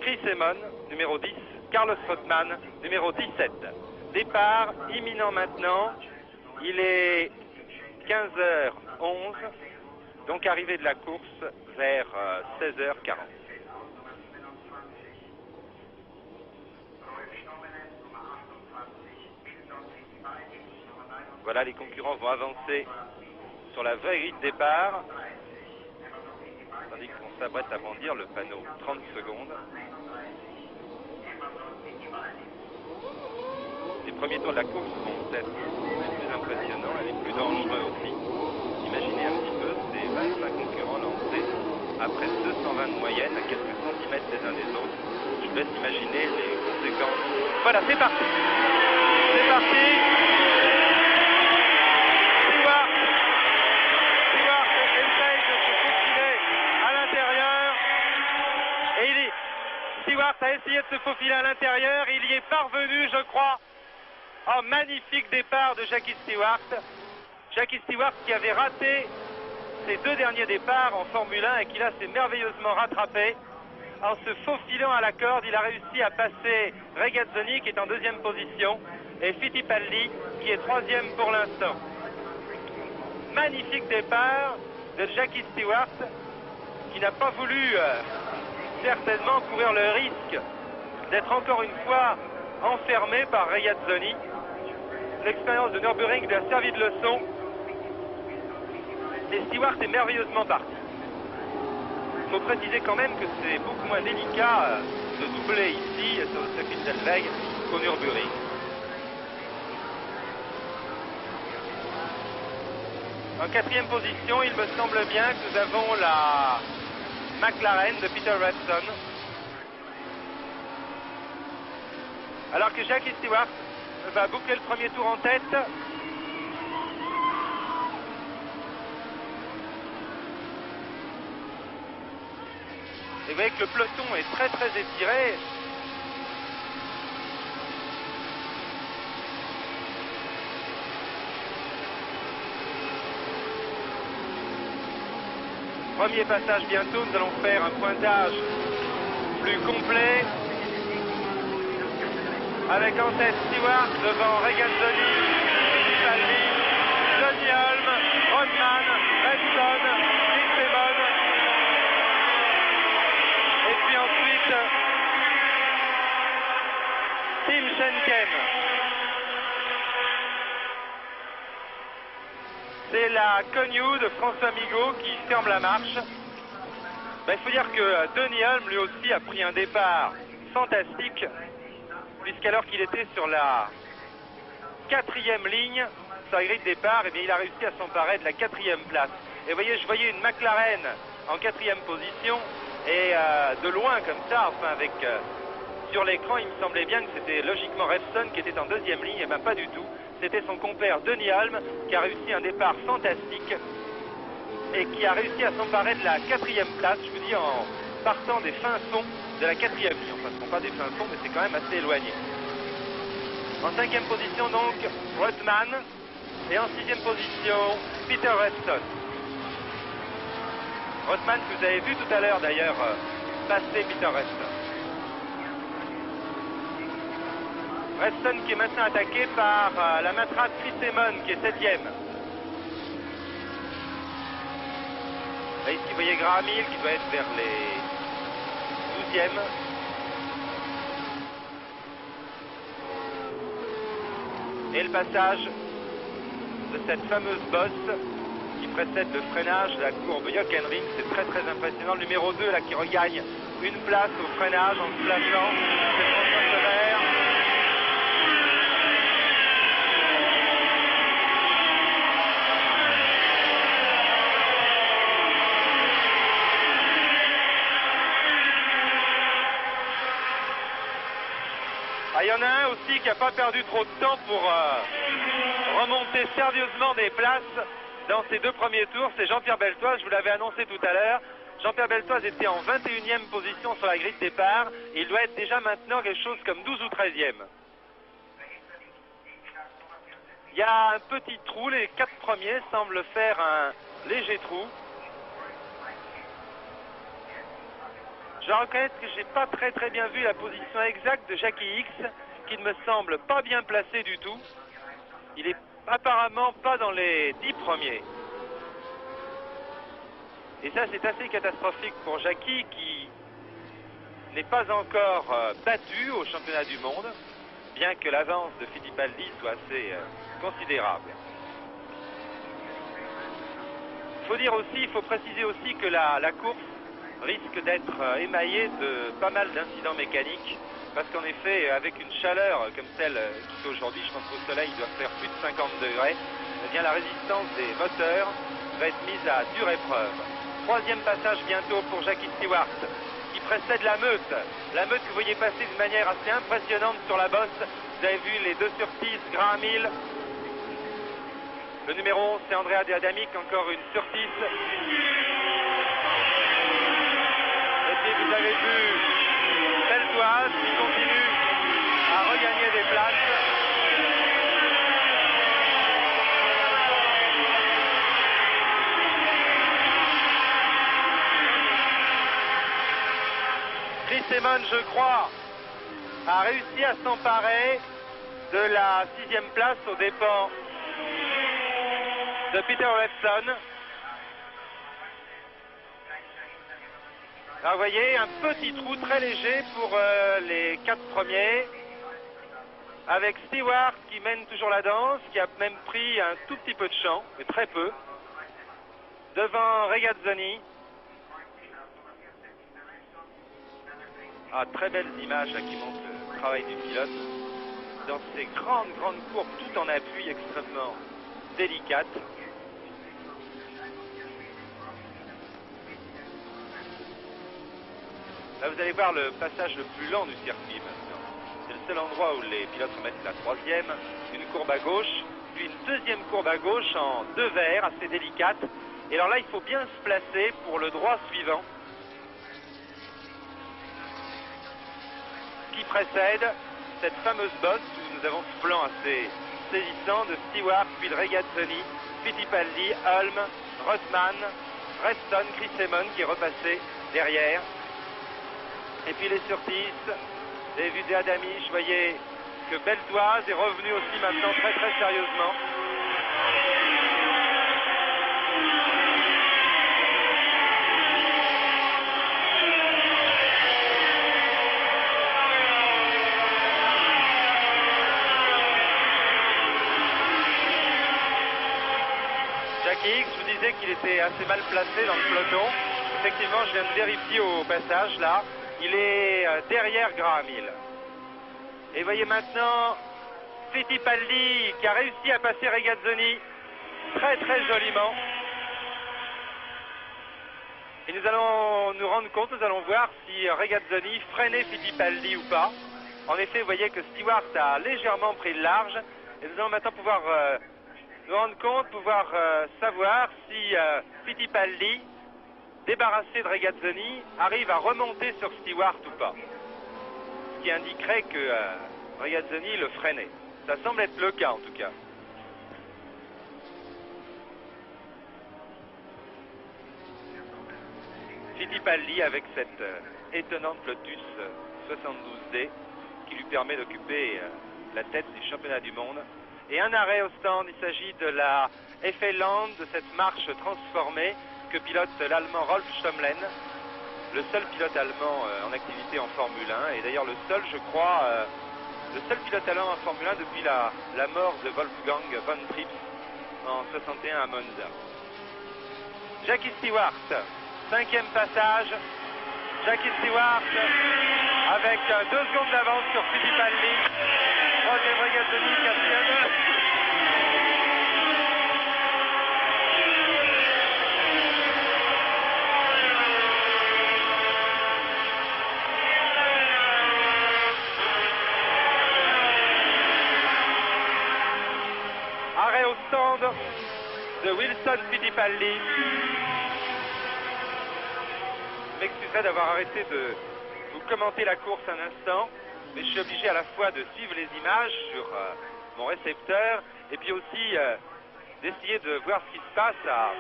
Chris Amon, numéro 10, Carlos Reutemann, numéro 17. Départ imminent maintenant, il est 15h11, donc arrivée de la course vers 16h40. Voilà, les concurrents vont avancer sur la vraie grille de départ, tandis qu'on s'apprête à brandir le panneau 30 secondes. Les premiers tours de la course vont être les plus impressionnants et les plus dangereux aussi. Imaginez un petit peu ces 25 concurrents lancés après 220 de moyenne à quelques centimètres les uns des autres. Je vous laisse imaginer les conséquences. Voilà, c'est parti. C'est parti. Stewart essaye de se faufiler à l'intérieur. Et Stewart a essayé de se faufiler à l'intérieur. Il y est parvenu, je crois. Oh, magnifique départ de Jackie Stewart. Jackie Stewart qui avait raté ses deux derniers départs en Formule 1 et qui là s'est merveilleusement rattrapé. En se faufilant à la corde, il a réussi à passer Regazzoni qui est en deuxième position et Fittipaldi qui est troisième pour l'instant. Magnifique départ de Jackie Stewart qui n'a pas voulu certainement courir le risque d'être encore une fois enfermé par Regazzoni. L'expérience de Nürburgring lui a servi de leçon et Stewart est merveilleusement parti. Il faut préciser quand même que c'est beaucoup moins délicat de doubler ici sur le circuit de Zellweg qu'au Nürburgring. En quatrième position, il me semble bien que nous avons la McLaren de Peter Revson. Alors que Jackie Stewart va boucler le premier tour en tête. Et vous voyez que le peloton est très très étiré. Premier passage bientôt, nous allons faire un pointage plus complet. Avec en tête Stewart devant Regazzoni, Fittipaldi, Johnny Holm, Reutemann, Revson, Chris Amon. Et puis ensuite, Tim Schenken. C'est la Cognou de François Migaud qui ferme la marche. Il faut dire que Johnny Holm lui aussi a pris un départ fantastique, puisqu'alors qu'il était sur la quatrième ligne, sur la grille de départ, eh bien, il a réussi à s'emparer de la quatrième place. Et vous voyez, je voyais une McLaren en quatrième position, et de loin comme ça, enfin avec sur l'écran, il me semblait bien que c'était logiquement Revson qui était en deuxième ligne, et bien pas du tout. C'était son compère Johnny Holm qui a réussi un départ fantastique et qui a réussi à s'emparer de la quatrième place, je vous dis en partant des fins fonds de la quatrième ligne. Enfin, ce ne sont pas des fins fonds, mais c'est quand même assez éloigné. En cinquième position, donc, Reutemann. Et en sixième position, Peter Revson. Reutemann, que vous avez vu tout à l'heure, d'ailleurs, passer Peter Revson. Revson qui est maintenant attaqué par la matraque Chris Amon, qui est septième. Là, ici, vous voyez Graham Hill qui doit être vers les 12e. Et le passage de cette fameuse bosse qui précède le freinage de la courbe Hockenheim, c'est très très impressionnant. Le numéro 2 là qui regagne une place au freinage en se plaçant. C'est François Sevère. Il y en a un aussi qui n'a pas perdu trop de temps pour remonter sérieusement des places dans ces deux premiers tours. C'est Jean-Pierre Beltoise, je vous l'avais annoncé tout à l'heure. Jean-Pierre Beltoise était en 21e position sur la grille de départ. Il doit être déjà maintenant quelque chose comme 12 ou 13e. Il y a un petit trou, les 4 premiers semblent faire un léger trou. Je dois reconnaître que j'ai pas très bien vu la position exacte de Jackie X, qui ne me semble pas bien placé du tout. Il est apparemment pas dans les 10 premiers. Et ça, c'est assez catastrophique pour Jackie, qui n'est pas encore battu au championnat du monde, bien que l'avance de Fittipaldi soit assez considérable. Il faut préciser aussi que la course risque d'être émaillée de pas mal d'incidents mécaniques, parce qu'en effet, avec une chaleur comme celle qui fait aujourd'hui, je pense qu'au soleil il doit faire plus de 50 degrés, eh bien la résistance des moteurs va être mise à dure épreuve. Troisième passage bientôt pour Jackie Stewart, qui précède la meute. La meute que vous voyez passer de manière assez impressionnante sur la bosse. Vous avez vu les 2 sur 6, Graham Hill. Le numéro 11, c'est Andrea De Adamic, encore une sur 6. Et puis vous avez vu Beltoise qui continue à regagner des places. Chris Amon, je crois, a réussi à s'emparer de la 6e place aux dépens de Peter Revson. Alors vous voyez, un petit trou très léger pour les 4 premiers, avec Stewart qui mène toujours la danse, qui a même pris un tout petit peu de champ, mais très peu, devant Regazzoni. Ah, très belles images là, qui montrent le travail du pilote dans ces grandes courbes, tout en appui extrêmement délicates. Là, vous allez voir le passage le plus lent du circuit maintenant. C'est le seul endroit où les pilotes remettent la 3e, une courbe à gauche, puis une 2e courbe à gauche en 2 verres, assez délicate. Et alors là, il faut bien se placer pour le droit suivant, qui précède cette fameuse bosse où nous avons ce plan assez saisissant de Stewart, puis de Regazzoni, Fittipaldi, Hulme, Rothman, Reston, Chris Amon qui est repassé derrière. Et puis les sur 10, vous avez vu De Adamic, voyez que Beltoise est revenu aussi maintenant très sérieusement. Jackie X, je vous disais qu'il était assez mal placé dans le peloton. Effectivement, je viens de vérifier au passage là. Il est derrière Graham Hill. Et voyez maintenant Fittipaldi qui a réussi à passer Regazzoni très joliment. Et nous allons nous rendre compte, nous allons voir si Regazzoni freinait Fittipaldi ou pas. En effet, vous voyez que Stewart a légèrement pris le large. Et nous allons maintenant pouvoir nous rendre compte, pouvoir savoir si Fittipaldi, débarrassé de Regazzoni, arrive à remonter sur Stewart ou pas. Ce qui indiquerait que Regazzoni le freinait. Ça semble être le cas en tout cas. Fittipaldi avec cette étonnante Lotus 72D qui lui permet d'occuper la tête du championnat du monde. Et un arrêt au stand, il s'agit de la FA Land, de cette marche transformée que pilote l'Allemand Rolf Stommlen, le seul pilote allemand en activité en Formule 1, et d'ailleurs le seul, je crois, le seul pilote allemand en Formule 1 depuis la mort de Wolfgang von Trips en 61 à Monza. Jackie Stewart, 5e passage, Jackie Stewart avec 2 secondes d'avance sur Fittipaldi, 3e Regazzoni, 4e. Arrêt au stand de Wilson Fittipaldi. Je m'excuserai d'avoir arrêté de vous commenter la course un instant, mais je suis obligé à la fois de suivre les images sur mon récepteur et puis aussi d'essayer de voir ce qui se passe à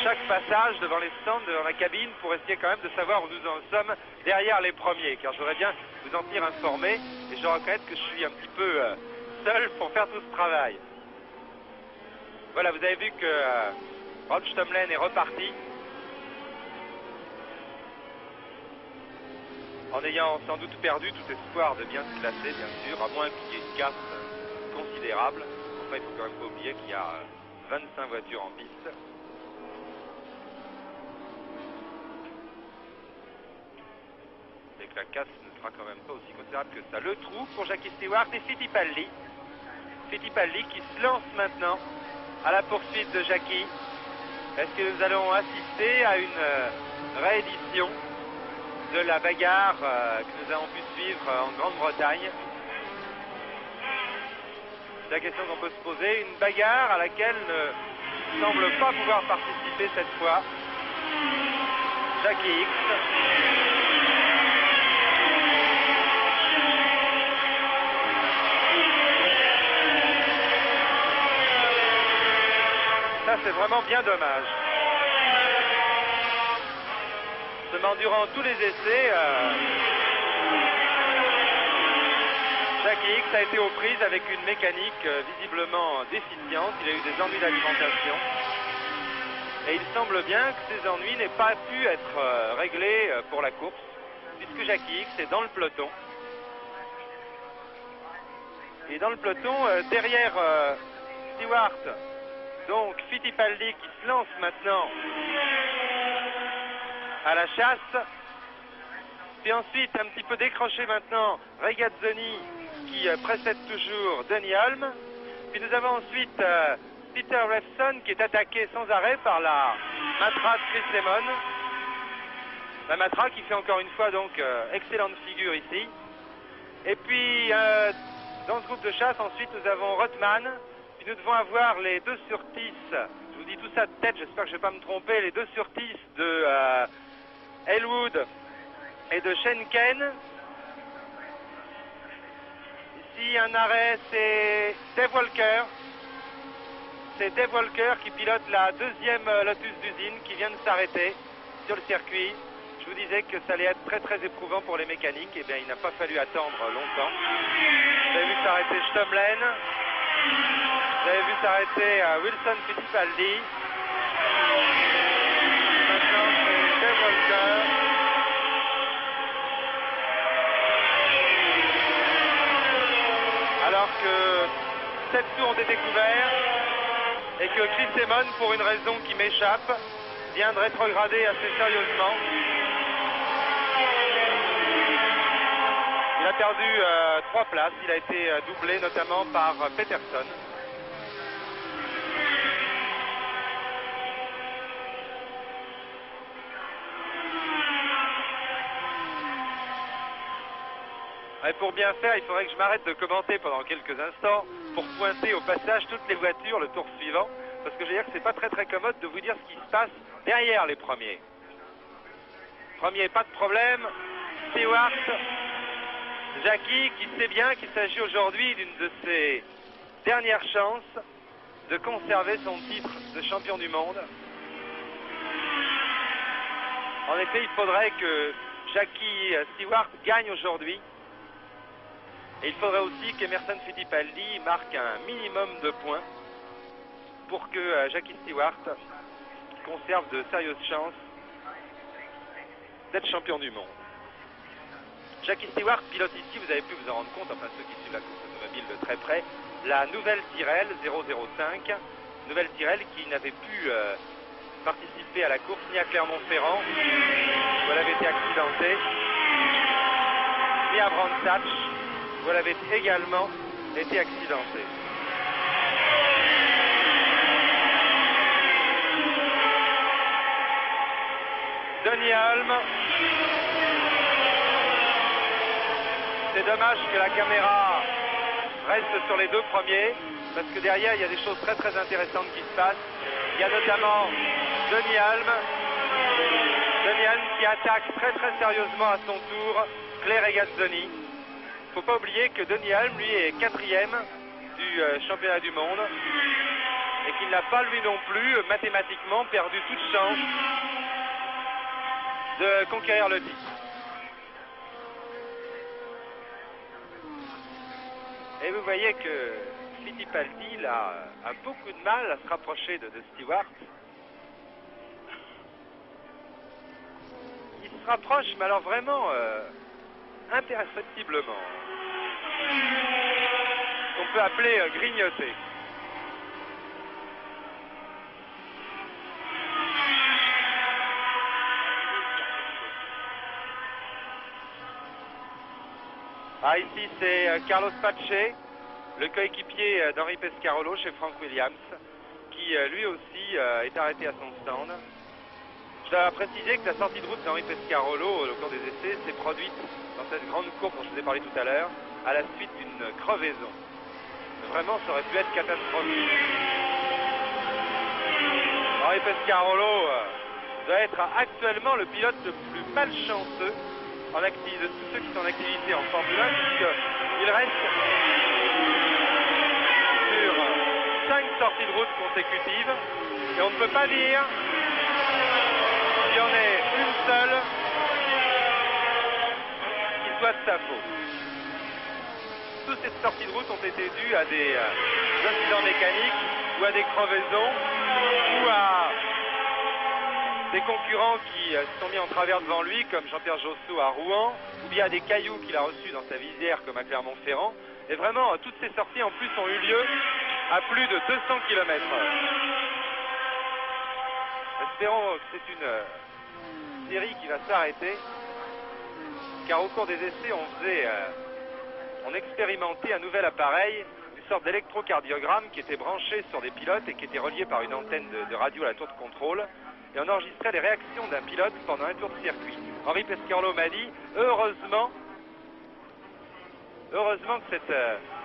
chaque passage devant les stands, devant la cabine, pour essayer quand même de savoir où nous en sommes derrière les premiers, car je voudrais bien vous en tenir informé, et je reconnais que je suis un petit peu seul pour faire tout ce travail. Voilà, vous avez vu que Ron Stomlen est reparti, en ayant sans doute perdu tout espoir de bien se classer, bien sûr, à moins qu'il y ait une casse considérable. Enfin, il faut quand même pas oublier qu'il y a 25 voitures en piste. Et que la casse ne sera quand même pas aussi considérable que ça. Le trou pour Jackie Stewart et Fittipaldi. Fittipaldi qui se lance maintenant à la poursuite de Jackie. Est-ce que nous allons assister à une réédition de la bagarre que nous avons pu suivre en Grande-Bretagne? C'est la question qu'on peut se poser. Une bagarre à laquelle ne semble pas pouvoir participer cette fois Jackie X. Ça, c'est vraiment bien dommage. Seulement durant tous les essais, Jackie X a été aux prises avec une mécanique visiblement déficiente. Il a eu des ennuis d'alimentation. Et il semble bien que ces ennuis n'aient pas pu être réglés pour la course, puisque Jackie X est dans le peloton. Et dans le peloton, derrière Stewart, donc Fittipaldi qui se lance maintenant à la chasse. Puis ensuite, un petit peu décroché maintenant, Regazzoni qui précède toujours Denny Hulme. Puis nous avons ensuite Peter Revson qui est attaqué sans arrêt par la Matra de Chris Lemon. La Matra qui fait encore une fois donc excellente figure ici. Et puis dans ce groupe de chasse, ensuite nous avons Rothman. Puis nous devons avoir les 2 sur 10. Je vous dis tout ça de tête, j'espère que je ne vais pas me tromper. Les 2 sur 10 de Elwood et de Schenken. Ici un arrêt, c'est Dave Walker. C'est Dave Walker qui pilote la 2e Lotus d'usine qui vient de s'arrêter sur le circuit. Je vous disais que ça allait être très très éprouvant pour les mécaniques. Et bien il n'a pas fallu attendre longtemps. Vous avez vu s'arrêter Stomlen. Vous avez vu s'arrêter Wilson Fittipaldi. Maintenant c'est Dave Walker. Alors que 7 tours ont été couverts et que Chris Lemon, pour une raison qui m'échappe, vient de rétrograder assez sérieusement. Il a perdu 3 places, il a été doublé notamment par Peterson. Et pour bien faire, il faudrait que je m'arrête de commenter pendant quelques instants pour pointer au passage toutes les voitures le tour suivant, parce que je veux dire que c'est pas très très commode de vous dire ce qui se passe derrière les premiers. Premier, pas de problème. Stewart, Jackie qui sait bien qu'il s'agit aujourd'hui d'une de ses dernières chances de conserver son titre de champion du monde. En effet, il faudrait que Jackie Stewart gagne aujourd'hui. Et il faudrait aussi qu'Emerson Fittipaldi marque un minimum de points pour que Jackie Stewart conserve de sérieuses chances d'être champion du monde. Jackie Stewart pilote ici, vous avez pu vous en rendre compte, enfin ceux qui suivent la course automobile de très près, la nouvelle Tyrrell 005, nouvelle Tyrrell qui n'avait pu participer à la course ni à Clermont-Ferrand, où elle avait été accidentée, ni à Brands Hatch, où elle avait également été accidentée. Denny Hulme. C'est dommage que la caméra reste sur les 2 premiers, parce que derrière il y a des choses très très intéressantes qui se passent. Il y a notamment Denny Hulme. Denny Hulme qui attaque très très sérieusement à son tour Clay Regazzoni. Il ne faut pas oublier que Denny Hulme, lui, est 4e du championnat du monde. et qu'il n'a pas lui non plus mathématiquement perdu toute chance de conquérir le titre. Et vous voyez que Fittipaldi là, a beaucoup de mal à se rapprocher de Stewart. Il se rapproche, mais alors vraiment imperceptiblement. On peut appeler grignoter. Ah, ici c'est Carlos Pache, le coéquipier d'Henri Pescarolo chez Frank Williams, qui lui aussi est arrêté à son stand. Je dois préciser que la sortie de route d'Henri Pescarolo au cours des essais s'est produite dans cette grande courbe dont je vous ai parlé tout à l'heure, à la suite d'une crevaison. Vraiment, ça aurait pu être catastrophique. Henri Pescarolo doit être actuellement le pilote le plus malchanceux de tous ceux qui sont en activité en Formule 1, puisqu'il reste sur 5 sorties de route consécutives, et on ne peut pas dire qu'il y en ait une seule qui soit de sa faute. Toutes ces sorties de route ont été dues à des incidents mécaniques, ou à des crevaisons, ou à des concurrents qui se sont mis en travers devant lui, comme Jean-Pierre Josso à Rouen, ou bien des cailloux qu'il a reçus dans sa visière, comme à Clermont-Ferrand. Et vraiment, toutes ces sorties en plus ont eu lieu à plus de 200 km/h. Espérons que c'est une série qui va s'arrêter, car au cours des essais, on expérimentait un nouvel appareil, une sorte d'électrocardiogramme qui était branché sur des pilotes et qui était relié par une antenne de radio à la tour de contrôle. Et on enregistrait les réactions d'un pilote pendant un tour de circuit. Henri Pescarolo m'a dit, heureusement que cet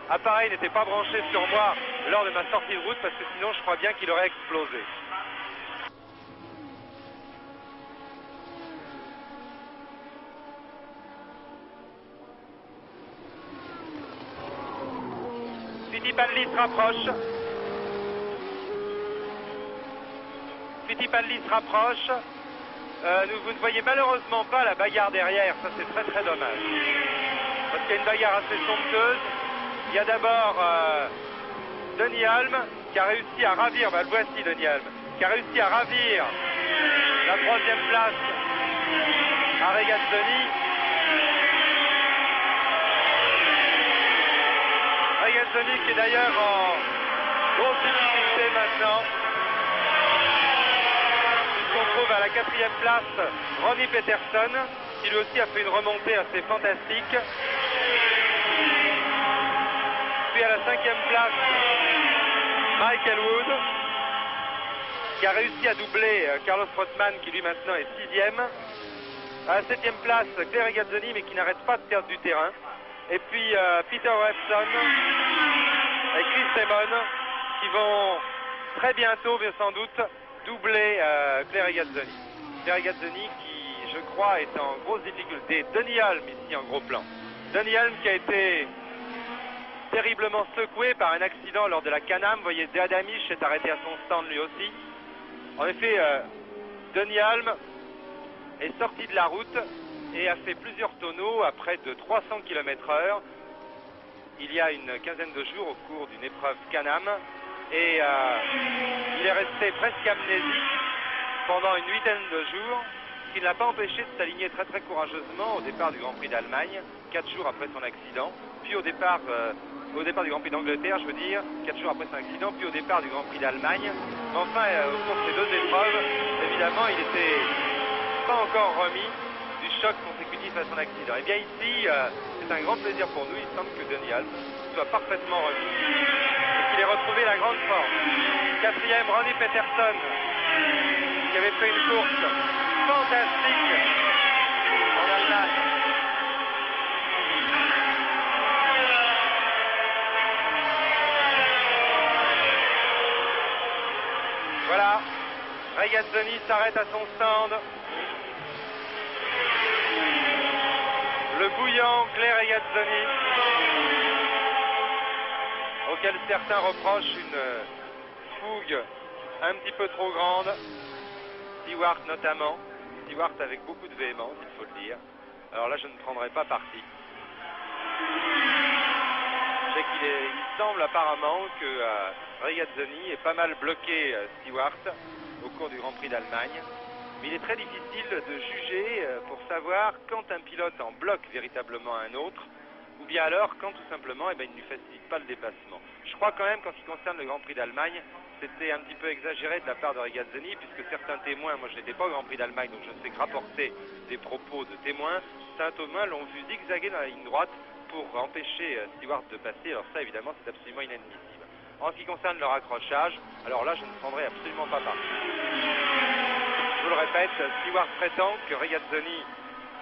appareil n'était pas branché sur moi lors de ma sortie de route, parce que sinon je crois bien qu'il aurait explosé. Fittipaldi se rapproche. Fittipaldi se rapproche. Vous ne voyez malheureusement pas la bagarre derrière, ça c'est très très dommage. Parce qu'il y a une bagarre assez somptueuse. Il y a d'abord Denny Hulme qui a réussi à ravir, le voici Denny Hulme, qui a réussi à ravir la 3e place à Regazzoni. Regazzoni qui est d'ailleurs en grosse difficulté maintenant. On trouve à la 4e place Ronnie Peterson, qui lui aussi a fait une remontée assez fantastique. Puis à la 5e place, Michael Wood, qui a réussi à doubler Carlos Reutemann, qui lui maintenant est 6e. À la 7e place, Claire Regazzoni, mais qui n'arrête pas de perdre du terrain. Et puis Peter Revson et Chris Simon, qui vont très bientôt, bien sans doute, doubler Claire Regazzoni. Claire Regazzoni qui, je crois, est en grosse difficulté. Denny Hulme ici en gros plan. Denny Hulme qui a été terriblement secoué par un accident lors de la Can-Am. Vous voyez, Dead Amish est arrêté à son stand lui aussi. En effet, Denny Hulme est sorti de la route et a fait plusieurs tonneaux à près de 300 km/h il y a une quinzaine de jours au cours d'une épreuve Can-Am. Et il est resté presque amnésique pendant une 8aine de jours, ce qui ne l'a pas empêché de s'aligner très très courageusement au départ du Grand Prix d'Allemagne, 4 jours après son accident, puis au départ du Grand Prix d'Angleterre, je veux dire, 4 jours après son accident, puis au départ du Grand Prix d'Allemagne. Mais enfin, au cours de ces 2 épreuves, évidemment, il n'était pas encore remis du choc consécutif à son accident. Et bien ici, c'est un grand plaisir pour nous, il semble que Denny Hulme soit parfaitement remis. Il a retrouvé la grande forme. 4e, Ronnie Peterson, qui avait fait une course fantastique en Allemagne. Voilà, Regazzoni s'arrête à son stand. Le bouillant Claire Regazzoni, auquel certains reprochent fougue un petit peu trop grande. Stewart notamment. Stewart avec beaucoup de véhémence, il faut le dire. Alors là, je ne prendrai pas parti. Je sais il semble apparemment que Regazzoni ait pas mal bloqué Stewart au cours du Grand Prix d'Allemagne. Mais il est très difficile de juger pour savoir quand un pilote en bloque véritablement un autre, ou bien alors quand tout simplement il ne lui facilite pas le dépassement. Je crois quand même qu'en ce qui concerne le Grand Prix d'Allemagne, c'était un petit peu exagéré de la part de Regazzoni, puisque certains témoins, moi je n'étais pas au Grand Prix d'Allemagne, donc je ne fais que rapporter des propos de témoins, certains témoins l'ont vu zigzaguer dans la ligne droite pour empêcher Stewart de passer. Alors ça évidemment c'est absolument inadmissible. En ce qui concerne leur accrochage, alors là je ne prendrai absolument pas part. Je vous le répète, Stewart prétend que Regazzoni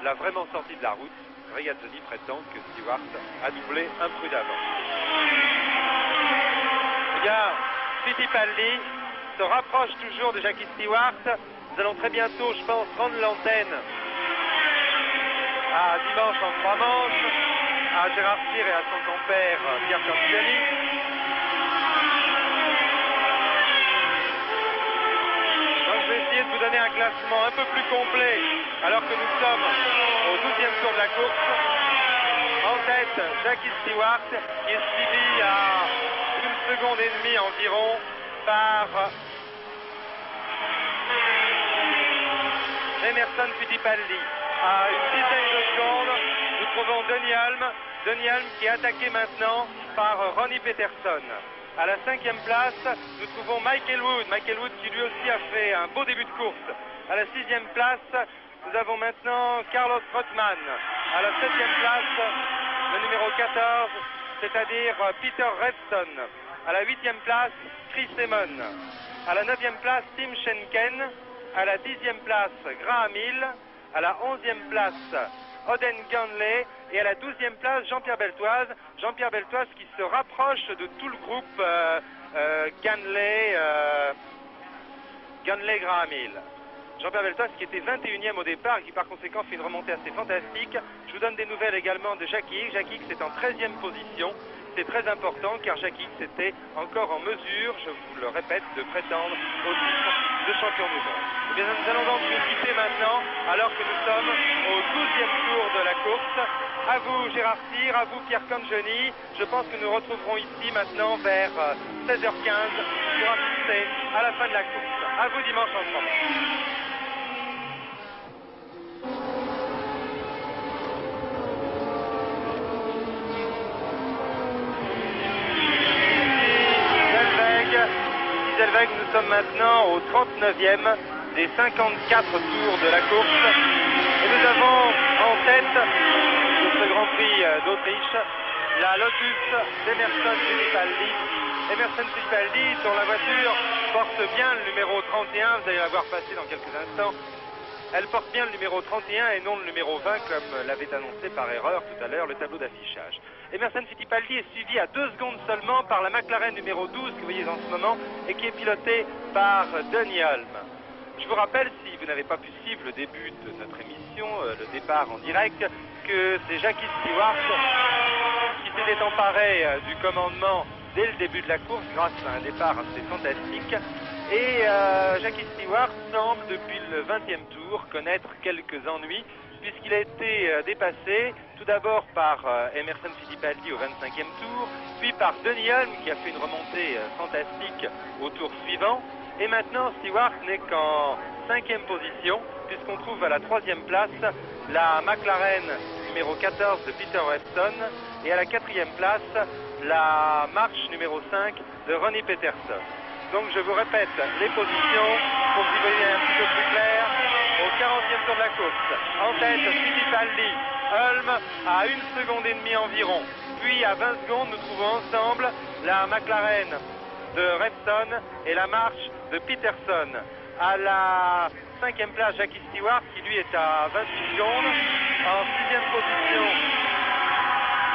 l'a vraiment sorti de la route. Regazzoni prétend que Stewart a doublé imprudemment. Eh bien, Fittipaldi se rapproche toujours de Jackie Stewart. Nous allons très bientôt, je pense, rendre l'antenne à dimanche en 3 manches, à Gérard Cyr et à son compère Pierre Canziani. Donc je vais essayer de vous donner un classement un peu plus complet alors que nous sommes au 12e tour de la course. En tête, Jackie Stewart qui est suivi à 1 seconde et demie environ par Emerson Fittipaldi. À une dizaine de secondes, nous trouvons Denny Hulme qui est attaqué maintenant par Ronnie Peterson. À la 5e place, nous trouvons Michael Wood qui lui aussi a fait un beau début de course. À la 6e place, nous avons maintenant Carlos Reutemann. À la 7e place, le numéro 14, c'est-à-dire Peter Revson. À la 8e place, Chris Amon. À la 9e place, Tim Schenken. À la 10e place, Graham Hill. À la 11e place, Oden Ganley. Et à la 12e place, Jean-Pierre Beltoise. Jean-Pierre Beltoise qui se rapproche de tout le groupe Ganley-Graham Hill. Jean-Pierre Beltoise qui était 21e au départ et qui par conséquent fait une remontée assez fantastique. Je vous donne des nouvelles également de Jackie Hicks. Jackie Hicks est en 13e position. C'est très important car Jackie Hicks était encore en mesure, je vous le répète, de prétendre au titre de champion du monde. Eh bien, nous allons donc nous quitter maintenant alors que nous sommes au 12e tour de la course. À vous Gérard Cyr, à vous Pierre Canziani. Je pense que nous retrouverons ici maintenant vers 16h15 pour assister à la fin de la course. À vous dimanche en 3 manches. Nous sommes maintenant au 39e des 54 tours de la course et nous avons en tête de ce Grand Prix d'Autriche la Lotus d'Emerson Fittipaldi. Emerson Fittipaldi dont la voiture porte bien le numéro 31, vous allez la voir passer dans quelques instants. Elle porte bien le numéro 31 et non le numéro 20 comme l'avait annoncé par erreur tout à l'heure le tableau d'affichage. Emerson Fittipaldi est suivi à 2 secondes seulement par la McLaren numéro 12 que vous voyez en ce moment et qui est pilotée par Denny Hulme. Je vous rappelle, si vous n'avez pas pu suivre le début de notre émission, le départ en direct, que c'est Jackie Stewart qui s'était emparé du commandement dès le début de la course grâce à un départ assez fantastique. Et Jackie Stewart semble depuis le 20e tour connaître quelques ennuis puisqu'il a été dépassé tout d'abord par Emerson Fittipaldi au 25e tour, puis par Denny Hulme qui a fait une remontée fantastique au tour suivant. Et maintenant Stewart n'est qu'en 5e position puisqu'on trouve à la 3e place la McLaren numéro 14 de Peter Revson et à la 4e place la marche numéro 5 de Ronnie Peterson. Donc je vous répète les positions pour que vous voyez un petit peu plus clair. Au 40e tour de la course, en tête Fittipaldi, Hulme à 1 seconde et demie environ. Puis à 20 secondes, nous trouvons ensemble la McLaren de Revson et la marche de Peterson. À la 5e place, Jackie Stewart qui lui est à 28 secondes. En 6e position,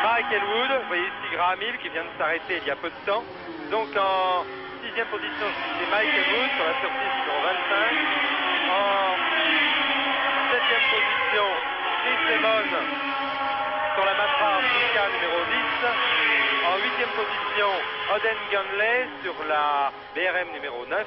Michael Wood. Vous voyez ici Graham Hill qui vient de s'arrêter il y a peu de temps. Donc en 6e position, c'est Michael Wood sur la sortie numéro 25. En 7e position, Chris Amon sur la Matra Africa numéro 10. En 8e 10e position, Oden Gunley sur la BRM numéro 9.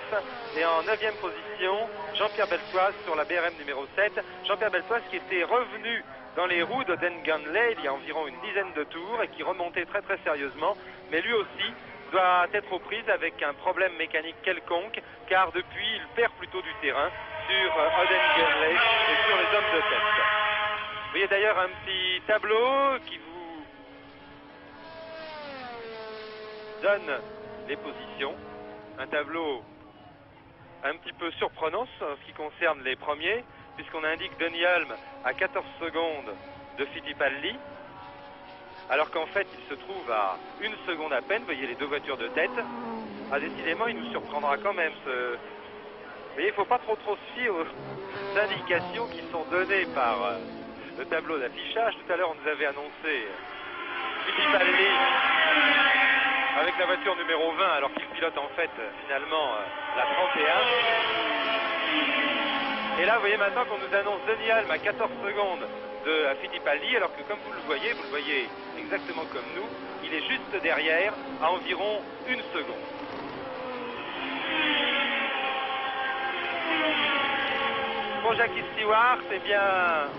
Et en 9e position, Jean-Pierre Beltoise sur la BRM numéro 7. Jean-Pierre Beltoise qui était revenu dans les roues d'Oden Gunley il y a environ une dizaine de tours et qui remontait très très sérieusement. Mais lui aussi doit être aux prises avec un problème mécanique quelconque, car depuis il perd plutôt du terrain sur Oden Gunley et sur les hommes de tête. Vous voyez d'ailleurs un petit tableau qui vous donne les positions. Un tableau un petit peu surprenant en ce qui concerne les premiers, puisqu'on indique Denny Hulme à 14 secondes de Fittipaldi, alors qu'en fait il se trouve à 1 seconde à peine. Vous voyez les deux voitures de tête. Ah, décidément il nous surprendra quand même ce... Vous voyez, il ne faut pas trop se fier aux indications qui sont données par le tableau d'affichage. Tout à l'heure on nous avait annoncé Fittipaldi avec la voiture numéro 20, alors qu'il pilote en fait finalement la 31. Et là vous voyez maintenant qu'on nous annonce Denny Hulme à 14 secondes de Fittipaldi, alors que comme vous le voyez exactement comme nous, il est juste derrière à environ 1 seconde. Pour Jackie Stewart, eh bien,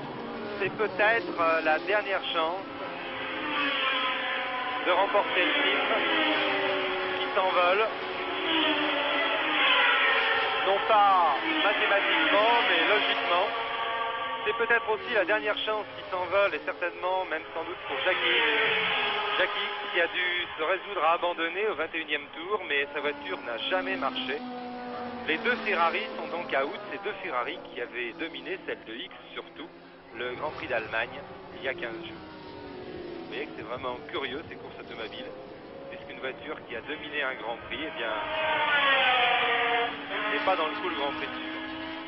c'est peut-être la dernière chance de remporter le titre qui s'envole. Non pas mathématiquement, mais logiquement. C'est peut-être aussi la dernière chance qui s'envole, et certainement, même sans doute pour Jackie. Jackie qui a dû se résoudre à abandonner au 21e tour, mais sa voiture n'a jamais marché. Les deux Ferrari sont donc out, ces deux Ferrari qui avaient dominé, celle de X surtout, le Grand Prix d'Allemagne il y a 15 jours. Vous voyez que c'est vraiment curieux ces courses automobiles, puisqu'une voiture qui a dominé un Grand Prix, eh bien, n'est pas dans le coup le Grand Prix suivant.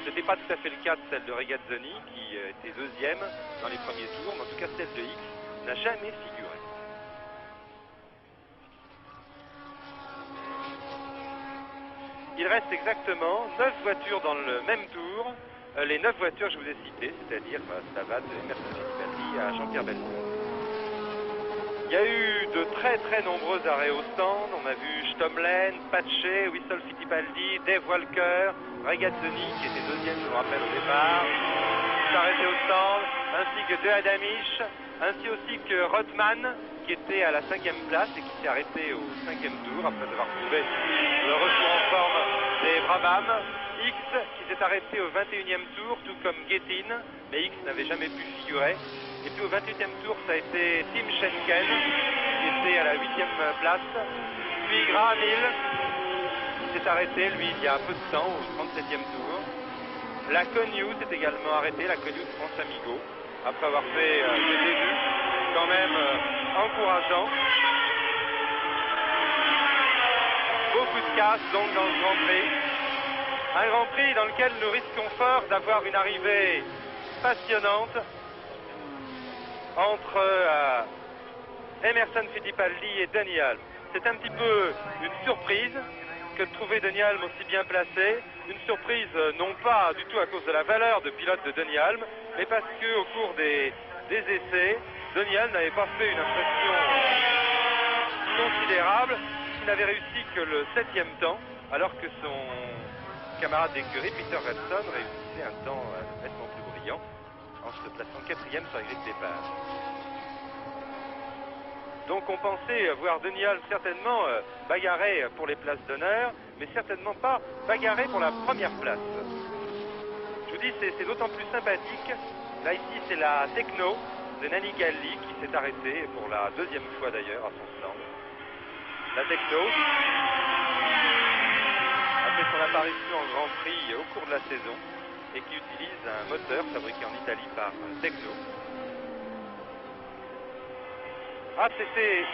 Ce n'était pas tout à fait le cas de celle de Regazzoni qui était deuxième dans les premiers tours, mais en tout cas celle de X n'a jamais figuré. Il reste exactement 9 voitures dans le même tour, les 9 voitures que je vous ai citées, c'est-à-dire ça va de Emerson Fittipaldi à Jean-Pierre Beltoise. Il y a eu de très très nombreux arrêts au stand. On a vu Stomlen, Pache, Whistle Fittipaldi, Dave Walker, Regazzoni qui était deuxième, je vous rappelle, au départ, qui s'est arrêté au stand, ainsi que De Adamisch, ainsi aussi que Rothman qui était à la 5e place et qui s'est arrêté au 5e tour après avoir trouvé le retour en forme des Brabham. X qui s'est arrêté au 21e tour, tout comme Gettin, mais X n'avait jamais pu figurer. Et puis au 28e tour, ça a été Tim Schenken, qui était à la 8e place. Puis Graham Hill s'est arrêté, lui, il y a un peu de temps, au 37e tour. La Connew s'est également arrêtée, la Connew de France Amigo, après avoir fait des débuts quand même encourageants. Beaucoup de casse donc dans ce Grand Prix. Un Grand Prix dans lequel nous risquons fort d'avoir une arrivée passionnante entre Emerson Fittipaldi et Denny Hulme. C'est un petit peu une surprise que de trouver Denny Hulme aussi bien placé. Une surprise non pas du tout à cause de la valeur de pilote de Denny Hulme, mais parce qu'au cours des essais, Denny Hulme n'avait pas fait une impression considérable. Il n'avait réussi que le 7e temps, alors que son camarade d'écurie, Peter Revson, réussissait un temps nettement plus brillant, en se plaçant 4e sur la grille de départ. Donc on pensait voir Denny Hulme certainement bagarrer pour les places d'honneur, mais certainement pas bagarrer pour la première place. Je vous dis, c'est d'autant plus sympathique. Là ici c'est la Techno de Nanni Galli qui s'est arrêtée pour la 2e fois d'ailleurs à son stand. La Techno a fait son apparition en Grand Prix au cours de la saison et qui utilise un moteur fabriqué en Italie par Techno. Ah, c'était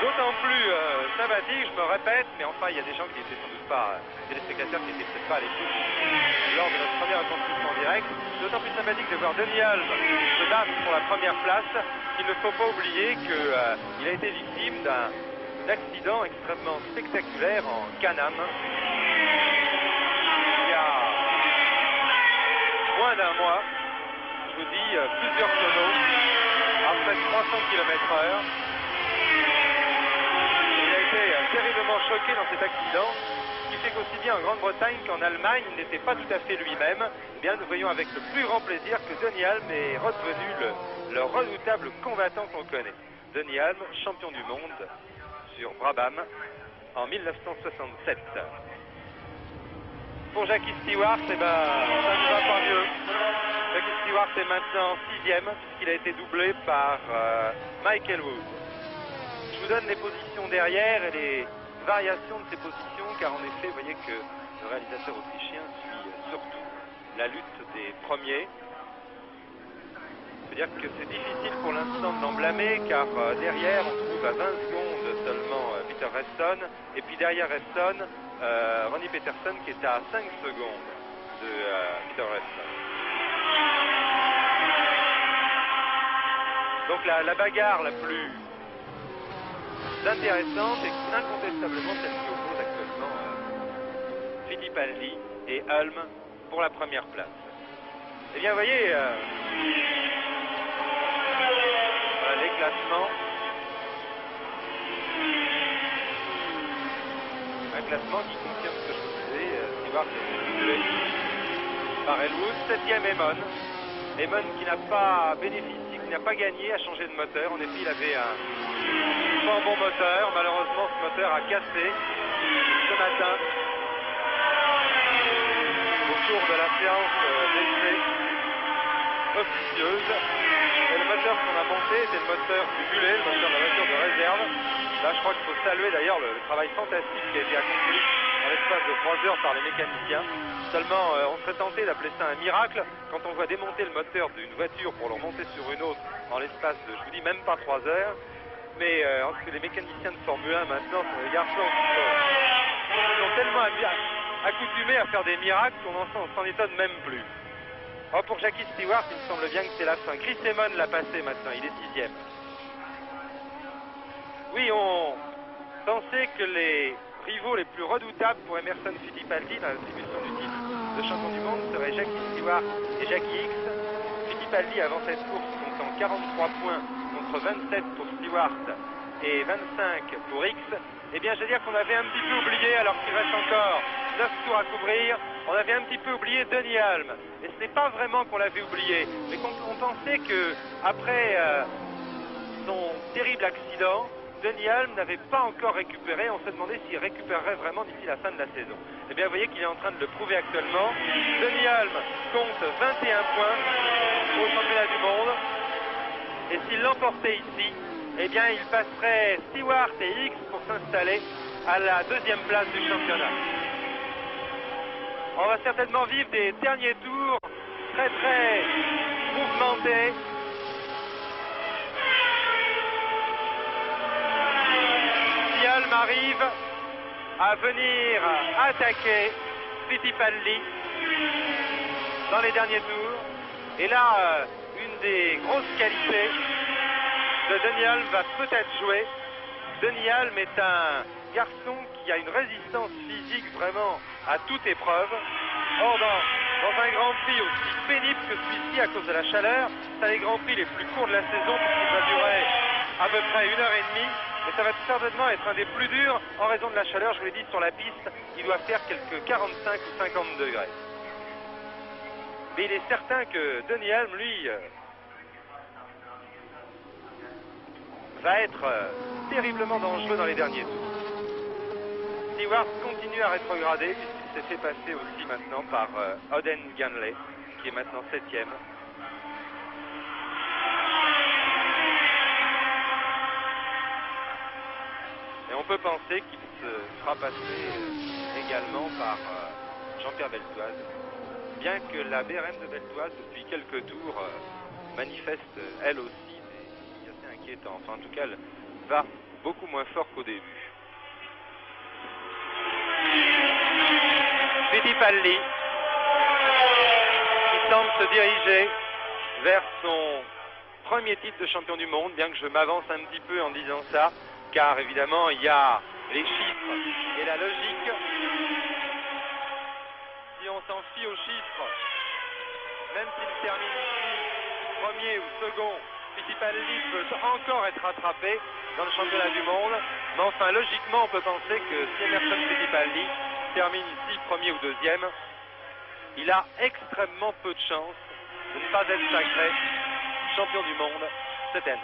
d'autant plus sympathique, je me répète, mais enfin il y a des gens qui n'étaient sans doute pas, des spectateurs qui n'étaient peut-être pas à l'écoute lors de notre première retransmission en direct. D'autant plus sympathique de voir Denny Hulme se battre pour la première place, qu'il ne faut pas oublier qu'il a été victime d'un accident extrêmement spectaculaire en Can-Am il y a moins d'un mois. Je vous dis, plusieurs tonneaux à près de 300 km/h. été terriblement choqué dans cet accident, ce qui fait qu'aussi bien en Grande-Bretagne qu'en Allemagne, il n'était pas tout à fait lui-même. Eh bien, nous voyons avec le plus grand plaisir que Denny Hulme est redevenu le redoutable combattant qu'on connaît. Denny Hulme, champion du monde sur Brabham en 1967. Pour Jackie Stewart, eh ben, ça ne va pas mieux. Jackie Stewart est maintenant 6e, puisqu'il a été doublé par Michael Wood. Je vous donne les positions derrière et les variations de ces positions, car en effet, vous voyez que le réalisateur autrichien suit surtout la lutte des premiers. Je veux dire que c'est difficile pour l'instant de l'en blâmer, car derrière, on trouve à 20 secondes seulement Peter Revson, et puis derrière Revson, Ronnie Peterson qui est à 5 secondes de Peter Revson. Donc la bagarre la plus intéressante est incontestablement celle qui oppose actuellement Fittipaldi et Hulme pour la première place. Eh bien, vous voyez, voilà les classements. Un classement qui confirme ce que je vous disais. Stewart est doublé par Elwood. 7e Eamon. Eamon qui n'a pas bénéficié, qui n'a pas gagné, a changé de moteur. En effet, il avait un fort bon moteur. Malheureusement, ce moteur a cassé ce matin au cours de la séance d'essai officieuse. Et le moteur qu'on a monté était le moteur du Bullet, le moteur de la voiture de réserve. Là, je crois qu'il faut saluer d'ailleurs le travail fantastique qui a été accompli en l'espace de 3 heures par les mécaniciens. Seulement, on serait tenté d'appeler ça un miracle quand on voit démonter le moteur d'une voiture pour le remonter sur une autre en l'espace de, je vous dis, même pas 3 heures. Mais en ce que les mécaniciens de Formule 1 maintenant sont des garçons qui sont tellement accoutumés à faire des miracles qu'on s'en étonne même plus. Alors pour Jackie Stewart, il me semble bien que c'est la fin. Chris Amon l'a passé maintenant, il est 6e. Oui, on pensait que les rivaux les plus redoutables pour Emerson Fittipaldi dans l'attribution du titre de champion du monde seraient Jackie Stewart et Jackie Hicks. Fittipaldi avant cette course comptant 43 points contre 27 pour Stewart et 25 pour Hicks. Eh bien, je veux dire qu'on avait un petit peu oublié, alors qu'il reste encore 9 tours à couvrir, on avait un petit peu oublié Denny Hulme. Et ce n'est pas vraiment qu'on l'avait oublié, mais qu'on pensait que après son terrible accident, Denny Hulme n'avait pas encore récupéré. On se demandait s'il récupérerait vraiment d'ici la fin de la saison. Eh bien, vous voyez qu'il est en train de le prouver actuellement. Denny Hulme compte 21 points au championnat du monde. Et s'il l'emportait ici, eh bien, il passerait Stewart et Hicks pour s'installer à la 2e place du championnat. On va certainement vivre des derniers tours très très mouvementés. Si Hulme arrive à venir attaquer Fittipaldi dans les derniers tours, et là, une des grosses qualités de Denny Hulme va peut-être jouer. Denny Hulme est un garçon qui a une résistance physique vraiment à toute épreuve. Or, dans un Grand Prix aussi pénible que celui-ci à cause de la chaleur, c'est un des Grands Prix les plus courts de la saison puisqu'il va durer à peu près 1h30, mais ça va certainement être un des plus durs en raison de la chaleur. Je vous l'ai dit, sur la piste, il doit faire quelques 45 ou 50 degrés. Mais il est certain que Denny Hulme, lui, va être terriblement dangereux dans les derniers tours. Stewart continue à rétrograder puisqu'il s'est fait passer aussi maintenant par Oden Ganley, qui est maintenant 7e. Et on peut penser qu'il se fera passer également par Jean-Pierre Beltoise, bien que la BRM de Beltoise, depuis quelques tours, manifeste elle aussi des signes assez inquiétants. Enfin, en tout cas, elle va beaucoup moins fort qu'au début. Fittipaldi qui semble se diriger vers son premier titre de champion du monde, bien que je m'avance un petit peu en disant ça, car évidemment il y a les chiffres et la logique. Si on s'en fie aux chiffres, même s'il termine ici premier ou second, Fittipaldi peut encore être rattrapé dans le championnat du monde. Mais enfin, logiquement, on peut penser que si Emerson Fittipaldi termine ici premier ou deuxième, il a extrêmement peu de chances de ne pas être sacré champion du monde cette année.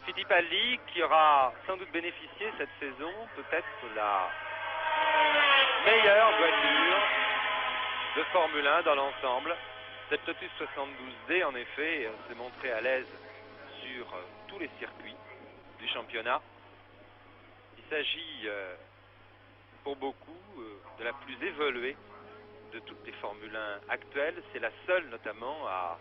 Fittipaldi qui aura sans doute bénéficié cette saison peut-être la meilleure voiture de Formule 1 dans l'ensemble. Cette Lotus 72D en effet s'est montrée à l'aise sur tous les circuits du championnat. Il s'agit pour beaucoup de la plus évoluée de toutes les Formule 1 actuelles. C'est la seule notamment à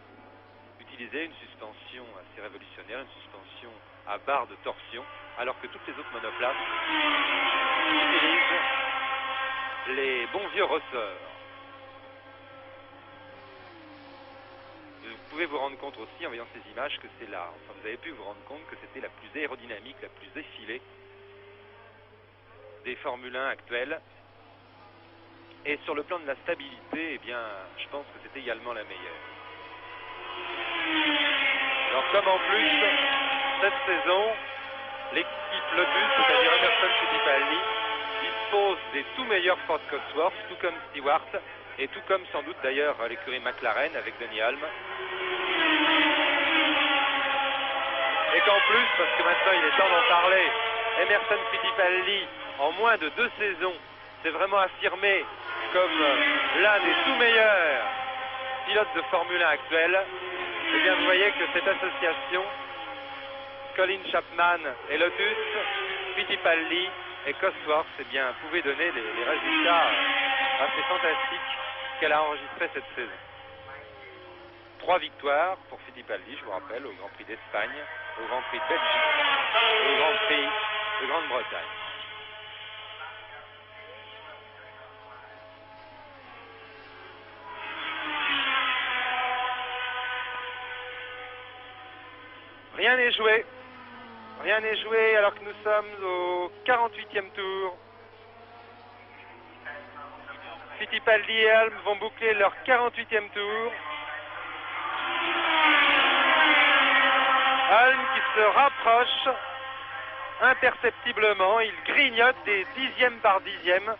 utiliser une suspension assez révolutionnaire, une suspension à barre de torsion, alors que toutes les autres monoplaces utilisent les bons vieux ressorts. Vous pouvez vous rendre compte aussi en voyant ces images que c'est là, enfin vous avez pu vous rendre compte que c'était la plus aérodynamique, la plus effilée des Formule 1 actuelles. Et sur le plan de la stabilité, eh bien, je pense que c'est également la meilleure. Alors comme en plus, cette saison, l'équipe Lotus, c'est-à-dire Emerson Fittipaldi, dispose des tout meilleurs Ford Cosworth, tout comme Stewart, et tout comme sans doute d'ailleurs l'écurie McLaren avec Denny Hulme. Et qu'en plus, parce que maintenant il est temps d'en parler, Emerson Fittipaldi, en moins de 2 saisons, s'est vraiment affirmé comme l'un des tout meilleurs pilotes de Formule 1 actuels. Et bien vous voyez que cette association, Colin Chapman et Lotus, Fittipaldi et Cosworth, eh bien, pouvait donner les résultats assez fantastiques qu'elle a enregistrés cette saison. 3 victoires pour Fittipaldi, je vous rappelle, au Grand Prix d'Espagne, au Grand Prix de Belgique et au Grand Prix de Grande-Bretagne. Rien n'est joué. Rien n'est joué alors que nous sommes au 48e tour. Fittipaldi et Hulme vont boucler leur 48e tour. Hulme qui se rapproche imperceptiblement. Il grignote des dixièmes par dixièmes.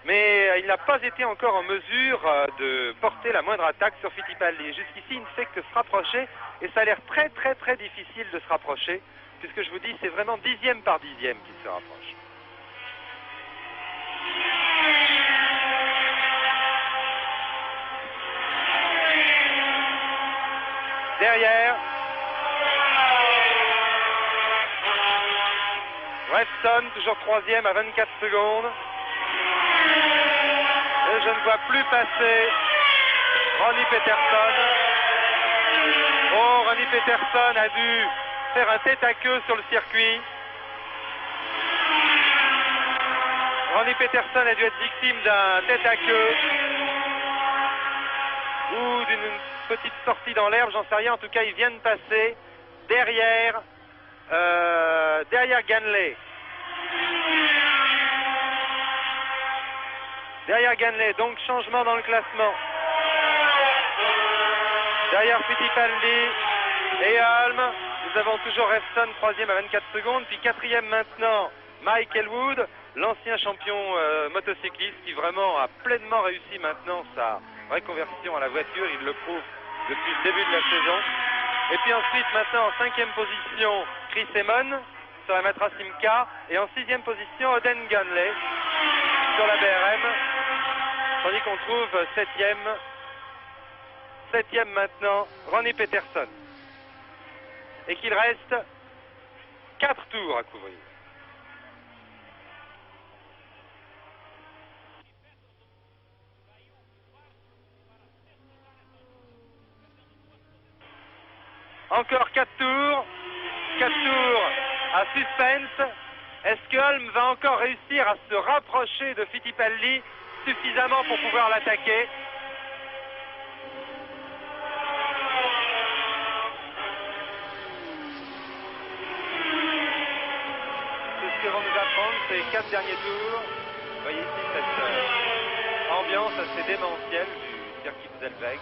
Mais il n'a pas été encore en mesure de porter la moindre attaque sur Fittipaldi. Jusqu'ici, il ne fait que se rapprocher, et ça a l'air très très très difficile de se rapprocher, puisque je vous dis, c'est vraiment dixième par dixième qu'il se rapproche. Derrière, Revson, toujours troisième à 24 secondes. Et je ne vois plus passer Ronnie Peterson. Oh, Ronnie Peterson a dû faire un tête-à-queue sur le circuit. Ronnie Peterson a dû être victime d'un tête-à-queue ou d'une petite sortie dans l'herbe, j'en sais rien. En tout cas, il vient de passer derrière Ganley. Derrière Ganley, donc changement dans le classement. Derrière Fittipaldi et Hulme, nous avons toujours Revson, troisième à 24 secondes, puis quatrième maintenant, Mike Elwood, l'ancien champion motocycliste qui vraiment a pleinement réussi maintenant sa reconversion à la voiture, il le prouve depuis le début de la saison. Et puis ensuite, maintenant, en cinquième position, Chris Amon sur la Matra Simca, et en sixième position, Oden Ganley sur la BRM, tandis qu'on trouve septième maintenant, Ronnie Peterson. Et qu'il reste 4 tours à couvrir. Encore 4 tours. 4 tours à suspense. Est-ce que Hulme va encore réussir à se rapprocher de Fittipaldi suffisamment pour pouvoir l'attaquer? C'est ce que vont nous apprendre ces 4 derniers tours. Vous voyez ici cette ambiance assez démentielle circuit de Zellweg,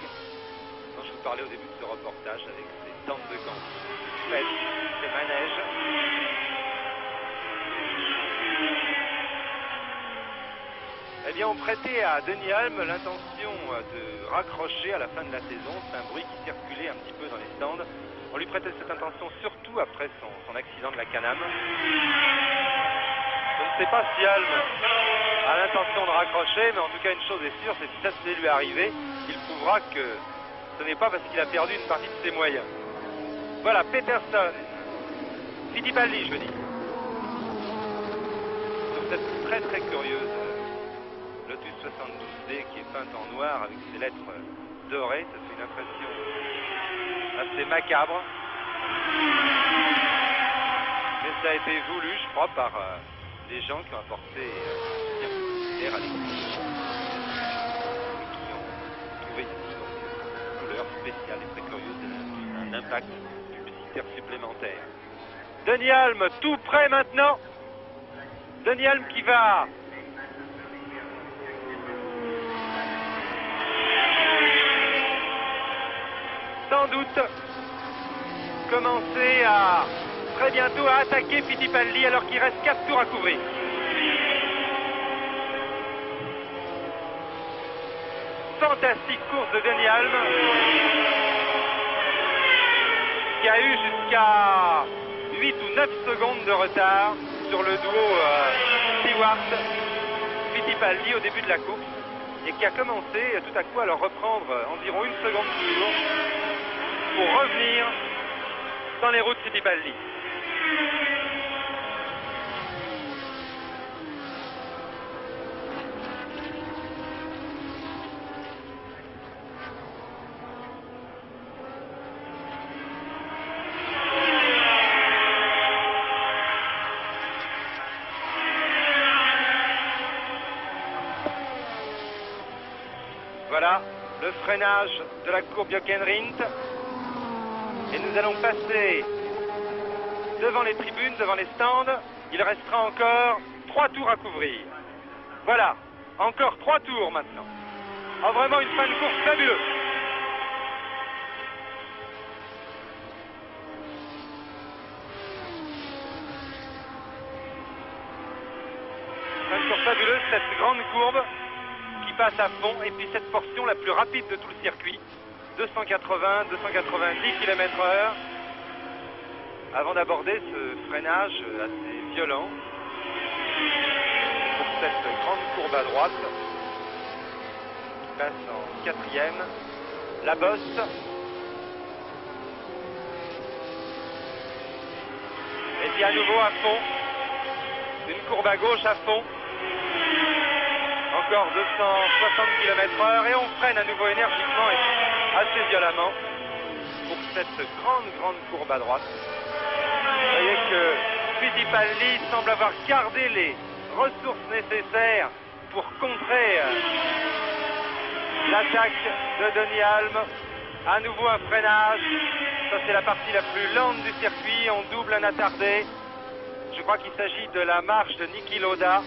dont je vous parlais au début de ce reportage, avec ses tentes de camp faites, ses manèges. Eh bien, on prêtait à Denis Halm l'intention de raccrocher à la fin de la saison. C'est un bruit qui circulait un petit peu dans les stands. On lui prêtait cette intention surtout après son accident de la Can-Am. Je ne sais pas si Halm a l'intention de raccrocher, mais en tout cas une chose est sûre, c'est que si ça devait lui arriver, il prouvera que ce n'est pas parce qu'il a perdu une partie de ses moyens. Voilà, Peterson, Fittipaldi, je veux dire. Sur cette très très curieuse Lotus 72D qui est peinte en noir avec ses lettres dorées, ça fait une impression assez macabre. Mais ça a été voulu, je crois, par les gens qui ont apporté un publicitaire à l'équipe et qui ont trouvé ici donc, une couleur spéciale et très curieuse et un impact publicitaire supplémentaire. Denis Halm tout prêt maintenant. Denis Halm qui va sans doute commencer à très bientôt à attaquer Fittipaldi alors qu'il reste 4 tours à couvrir. Fantastique course de Denis Halm qui a eu jusqu'à 8 ou 9 secondes de retard sur le duo Stewart-Fittipaldi au début de la course et qui a commencé tout à coup à leur reprendre environ 1 seconde toujours pour revenir dans les roues de Fittipaldi. Voilà le freinage de la courbe Jockenrindt. Et nous allons passer devant les tribunes, devant les stands. Il restera encore 3 tours à couvrir. Voilà, encore 3 tours maintenant. Oh, vraiment une fin de course fabuleuse. Fin de course fabuleuse, cette grande courbe qui passe à fond. Et puis cette portion la plus rapide de tout le circuit. 280, 290 km/h avant d'aborder ce freinage assez violent pour cette grande courbe à droite qui passe en 4e, la bosse. Et puis à nouveau à fond, une courbe à gauche à fond. Encore 260 km/h et on freine à nouveau énergiquement et assez violemment pour cette grande courbe à droite. Vous voyez que Fittipaldi semble avoir gardé les ressources nécessaires pour contrer l'attaque de Denis Halm. À nouveau un freinage. Ça c'est la partie la plus lente du circuit. On double un attardé. Je crois qu'il s'agit de la marche de Niki Lauda,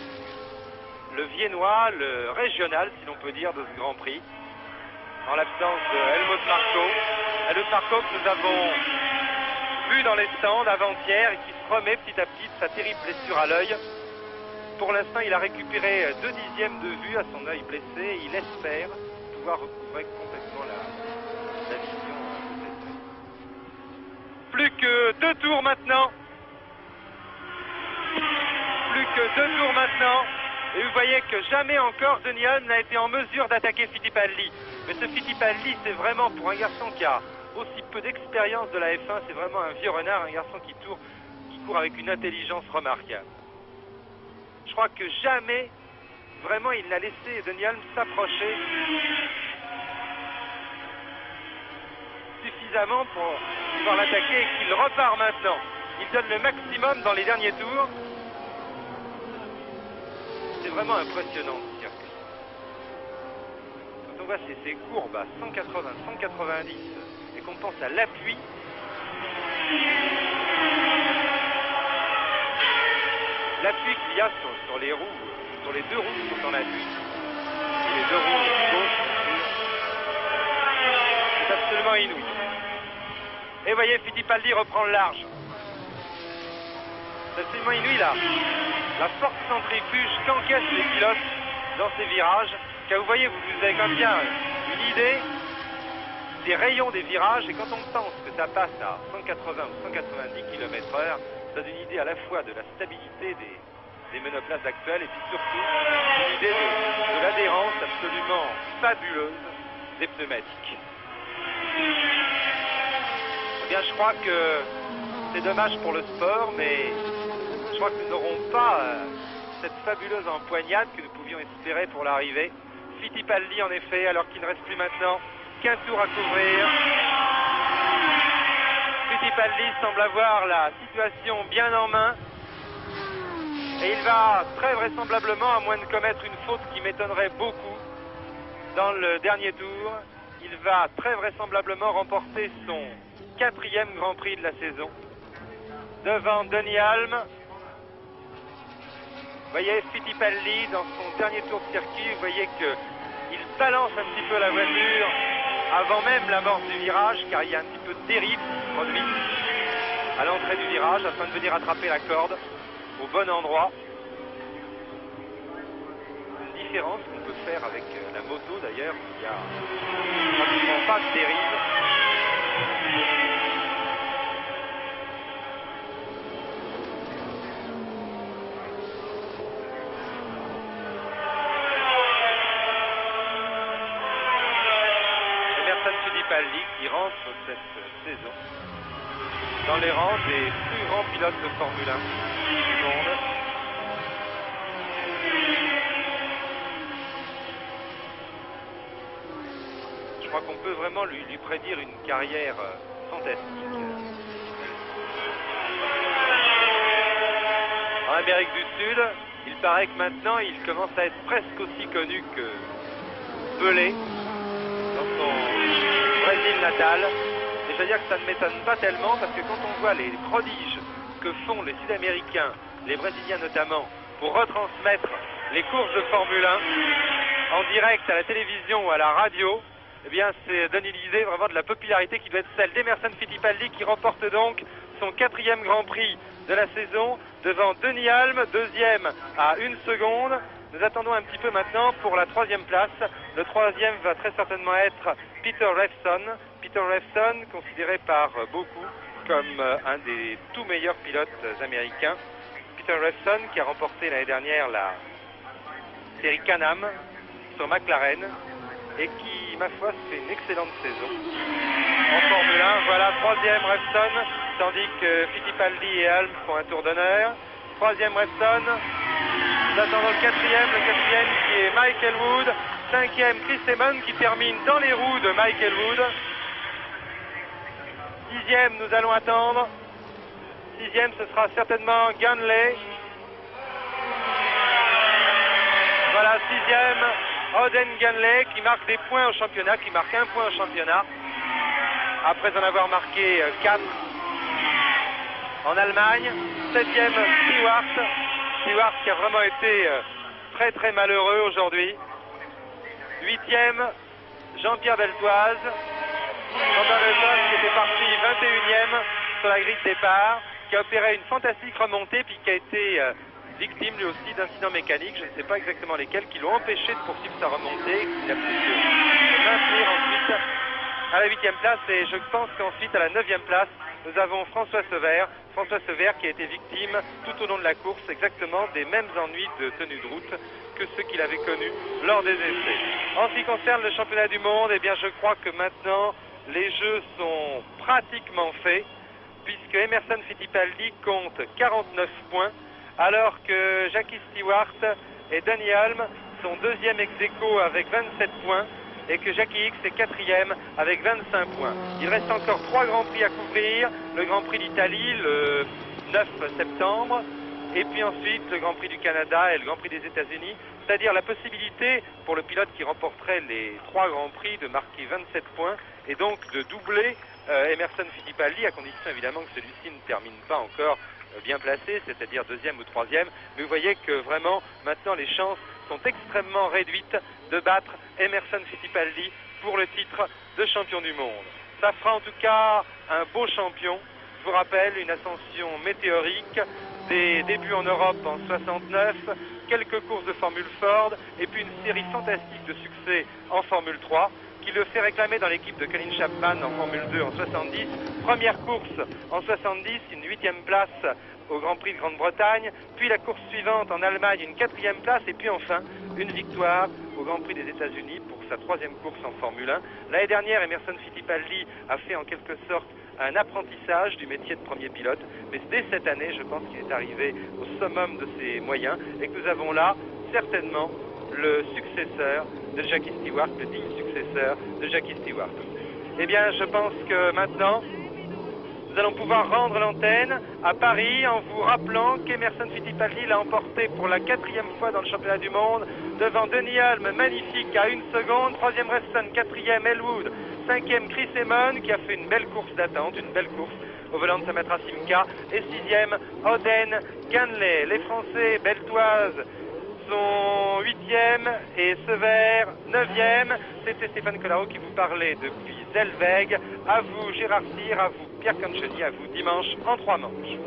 le viennois, le régional si l'on peut dire de ce Grand Prix, en l'absence de Helmut Marko. Helmut Marko que nous avons vu dans les stands avant-hier et qui se remet petit à petit de sa terrible blessure à l'œil. Pour l'instant, il a récupéré 2 dixièmes de vue à son œil blessé et il espère pouvoir recouvrer complètement la vision de cet œil. Plus que 2 tours maintenant. Plus que 2 tours maintenant. Et vous voyez que jamais encore Denis Halm n'a été en mesure d'attaquer Fittipaldi. Mais ce Fittipaldi, c'est vraiment pour un garçon qui a aussi peu d'expérience de la F1, c'est vraiment un vieux renard, un garçon qui court avec une intelligence remarquable. Je crois que jamais, vraiment, il n'a laissé Denis Halm s'approcher suffisamment pour pouvoir l'attaquer et qu'il repart maintenant. Il donne le maximum dans les derniers tours. C'est vraiment impressionnant ce circuit. Quand on voit ces courbes à 180, 190 et qu'on pense à l'appui, qu'il y a sur les roues, sur les 2 roues qui sont en appui, et les 2 roues gauche, Et voyez, Fittipaldi reprend le large. C'est absolument inouï là. La forte centrifuge qu'encaissent les pilotes dans ces virages. Car vous voyez, vous avez quand même bien une idée des rayons des virages. Et quand on pense que ça passe à 180 ou 190 km/h, ça donne une idée à la fois de la stabilité des monoplaces actuelles et puis surtout une idée de l'adhérence absolument fabuleuse des pneumatiques. Eh bien, je crois que c'est dommage pour le sport, mais je crois que nous n'aurons pas cette fabuleuse empoignade que nous pouvions espérer pour l'arrivée. Fittipaldi, en effet, alors qu'il ne reste plus maintenant qu'un tour à couvrir. Fittipaldi semble avoir la situation bien en main. Et il va très vraisemblablement, à moins de commettre une faute qui m'étonnerait beaucoup dans le dernier tour, il va très vraisemblablement remporter son 4e Grand Prix de la saison devant Denny Hulme. Vous voyez Fittipaldi dans son dernier tour de circuit, vous voyez qu'il balance un petit peu la voiture avant même l'amorce du virage, car il y a un petit peu de dérive produite à l'entrée du virage afin de venir attraper la corde au bon endroit. Une différence qu'on peut faire avec la moto d'ailleurs, il n'y a pratiquement pas de dérive. Fittipaldi qui rentre cette saison dans les rangs des plus grands pilotes de Formule 1 du monde. Je crois qu'on peut vraiment lui prédire une carrière fantastique. En Amérique du Sud, il paraît que maintenant il commence à être presque aussi connu que Pelé dans son Brésil natal. Et je veux dire que ça ne m'étonne pas tellement parce que quand on voit les prodiges que font les Sud-Américains, les Brésiliens notamment, pour retransmettre les courses de Formule 1 en direct à la télévision ou à la radio, eh bien c'est donne une idée vraiment de la popularité qui doit être celle d'Emerson Fittipaldi qui remporte donc son 4e Grand Prix de la saison devant Denny Hulme, 2e à 1 seconde. Nous attendons un petit peu maintenant pour la 3e place. Le 3e va très certainement être Peter Revson. Peter Revson, considéré par beaucoup comme un des tout meilleurs pilotes américains. Peter Revson qui a remporté l'année dernière la série Can-Am sur McLaren et qui, ma foi, fait une excellente saison en Formule 1. Voilà, 3e Revson, tandis que Fittipaldi et Hulme font un tour d'honneur. 3e Revson. Nous attendons le 4e qui est Michael Wood. 5e Chris Amon qui termine dans les roues de Michael Wood. 6e nous allons attendre. 6e ce sera certainement Ganley. Voilà, 6e Oden Ganley qui marque des points au championnat, qui marque 1 point au championnat. Après en avoir marqué 4 en Allemagne. 7e Stewart. Stewart qui a vraiment été très très malheureux aujourd'hui. 8e Jean-Pierre Beltoise. Jean-Pierre Beltoise qui était parti 21e sur la grille de départ, qui a opéré une fantastique remontée puis qui a été victime lui aussi d'incidents mécaniques, je ne sais pas exactement lesquels, qui l'ont empêché de poursuivre sa remontée, qu'il a pu se maintenir ensuite à la 8e place. Et je pense qu'ensuite à la 9e place nous avons François Sever qui a été victime tout au long de la course exactement des mêmes ennuis de tenue de route que ceux qu'il avait connus lors des essais. En ce qui concerne le championnat du monde, eh bien je crois que maintenant les jeux sont pratiquement faits puisque Emerson Fittipaldi compte 49 points alors que Jackie Stewart et Denny Hulme sont 2e ex aequo avec 27 points et que Jackie Hicks est 4e avec 25 points. Il reste encore 3 Grands Prix à couvrir. Le Grand Prix d'Italie le 9 septembre et puis ensuite le Grand Prix du Canada et le Grand Prix des États-Unis, c'est-à-dire la possibilité pour le pilote qui remporterait les 3 Grands Prix de marquer 27 points et donc de doubler Emerson Fittipaldi, à condition évidemment que celui-ci ne termine pas encore bien placé, c'est-à-dire 2e ou 3e. Mais vous voyez que vraiment maintenant les chances sont extrêmement réduites de battre Emerson Fittipaldi pour le titre de champion du monde. Ça fera en tout cas un beau champion. Je vous rappelle, une ascension météorique, des débuts en Europe en 69, quelques courses de Formule Ford et puis une série fantastique de succès en Formule 3 qui le fait réclamer dans l'équipe de Colin Chapman en Formule 2 en 70. Première course en 70, une 8e place au Grand Prix de Grande-Bretagne, puis la course suivante en Allemagne, une 4e place, et puis enfin une victoire au Grand Prix des États-Unis pour sa 3e course en Formule 1. L'année dernière, Emerson Fittipaldi a fait en quelque sorte un apprentissage du métier de premier pilote, mais dès cette année, je pense qu'il est arrivé au summum de ses moyens et que nous avons là certainement le successeur de Jackie Stewart, le digne successeur de Jackie Stewart. Eh bien, je pense que maintenant, nous allons pouvoir rendre l'antenne à Paris en vous rappelant qu'Emerson Fittipaldi l'a emporté pour la 4e fois dans le championnat du monde devant Denny Hulme, magnifique à 1 seconde, 3e Revson, 4e Elwood, 5e Chris Amon qui a fait une belle course d'attente, une belle course au volant de Samatra Simca, et 6e Oden Ganley. Les Français beltoises sont 8e et Sever 9e. C'était Stéphane Collaro qui vous parlait depuis Zellweg. À vous Gérard Cyr, à vous Pierre Concheny, à vous dimanche en 3 manches.